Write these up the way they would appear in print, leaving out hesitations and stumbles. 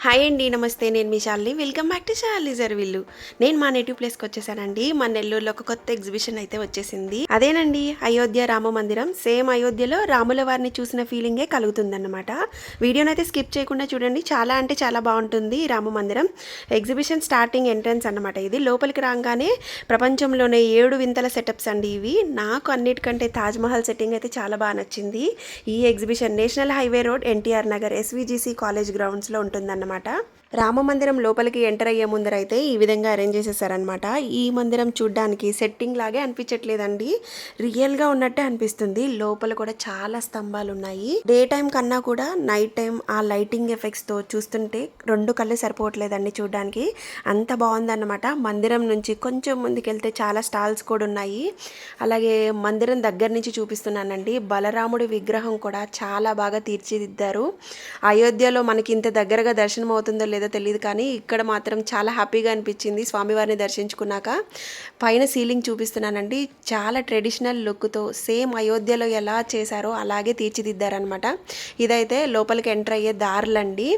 Hi అండి, నమస్తే. నేను మీ Shalini. Welcome back to Shalini జర్విల్లు. నేను మా నేటివ్ ప్లేస్కి వచ్చేసానండి. మా నెల్లూరులో ఒక కొత్త ఎగ్జిబిషన్ అయితే వచ్చేసింది. అదేనండి అయోధ్య రామ మందిరం. సేమ్ అయోధ్యలో రాముల వారిని చూసిన ఫీలింగే కలుగుతుందన్నమాట. వీడియోనైతే స్కిప్ చేయకుండా చూడండి. చాలా అంటే చాలా బాగుంటుంది ఈ రామ మందిరం. ఎగ్జిబిషన్ స్టార్టింగ్ ఎంట్రన్స్ అన్నమాట. ఇది లోపలికి రాగానే ప్రపంచంలోనే 7 వింతల సెటప్స్ అండి ఇవి. నాకు అన్నిటికంటే తాజ్మహల్ సెట్టింగ్ అయితే చాలా బాగా నచ్చింది. ఈ exhibition national highway road, NTR Nagar, SVGC college గ్రౌండ్స్లో ఉంటుందన్నమాట. రామ మందిరం లోపలికి ఎంటర్ అయ్యే ముందర అయితే ఈ విధంగా అరేంజ్ చేసేసారనమాట. ఈ మందిరం చూడ్డానికి సెట్టింగ్ లాగే అనిపించట్లేదండి, రియల్గా ఉన్నట్టే అనిపిస్తుంది. లోపల కూడా చాలా స్తంభాలు ఉన్నాయి. డే టైం కన్నా కూడా నైట్ టైం ఆ లైటింగ్ ఎఫెక్ట్స్తో చూస్తుంటే 2 కళ్ళు సరిపోవట్లేదండి చూడ్డానికి. అంత బాగుందన్నమాట. మందిరం నుంచి కొంచెం ముందుకెళ్తే చాలా స్టాల్స్ కూడా ఉన్నాయి. అలాగే మందిరం దగ్గర నుంచి చూపిస్తున్నానండి. బలరాముడి విగ్రహం కూడా చాలా బాగా తీర్చిదిద్దారు. అయోధ్యలో మనకి ఇంత దగ్గరగా దర్శనం అవుతుందో లేదో తెలియదు, కానీ ఇక్కడ మాత్రం చాలా హ్యాపీగా అనిపించింది స్వామివారిని దర్శించుకున్నాక. పైన సీలింగ్ చూపిస్తున్నానండి. చాలా ట్రెడిషనల్ లుక్తో సేమ్ అయోధ్యలో ఎలా చేశారో అలాగే తీర్చిదిద్దారనమాట. ఇదైతే లోపలికి ఎంటర్ అయ్యే దారులండి.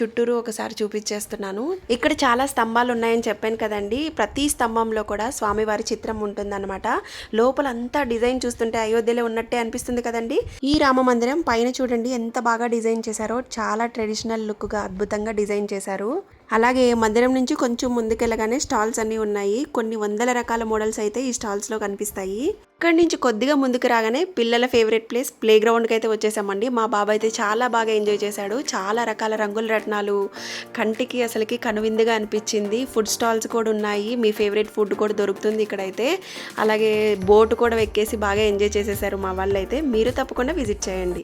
చుట్టూరు ఒకసారి చూపించేస్తున్నాను. ఇక్కడ చాలా స్తంభాలు ఉన్నాయని చెప్పాను కదండి. ప్రతి స్తంభంలో కూడా స్వామివారి చిత్రం ఉంటుందన్నమాట. లోపలంతా డిజైన్ చూస్తుంటే అయోధ్యలో ఉన్నట్టే అనిపిస్తుంది కదండి. ఈ రామ మందిరం పైన చూడండి ఎంత బాగా డిజైన్ చేశారో. చాలా ట్రెడిషనల్ లుక్గా అద్భుతంగా డిజైన్ చేశారు. అలాగే మందిరం నుంచి కొంచెం ముందుకెళ్ళగానే స్టాల్స్ అన్నీ ఉన్నాయి. కొన్ని వందల రకాల మోడల్స్ అయితే ఈ స్టాల్స్లో కనిపిస్తాయి. ఇక్కడి నుంచి కొద్దిగా ముందుకు రాగానే పిల్లల ఫేవరెట్ ప్లేస్ ప్లే గ్రౌండ్కి అయితే వచ్చేసామండి. మా బాబాయ్ అయితే చాలా బాగా ఎంజాయ్ చేశాడు. చాలా రకాల రంగుల రత్నాలు కంటికి అసలుకి కనువిందుగా అనిపించింది. ఫుడ్ స్టాల్స్ కూడా ఉన్నాయి. మీ ఫేవరెట్ ఫుడ్ కూడా దొరుకుతుంది ఇక్కడైతే. అలాగే బోటు కూడా ఎక్కేసి బాగా ఎంజాయ్ చేసేసారు మా వాళ్ళు అయితే. మీరు తప్పకుండా విజిట్ చేయండి.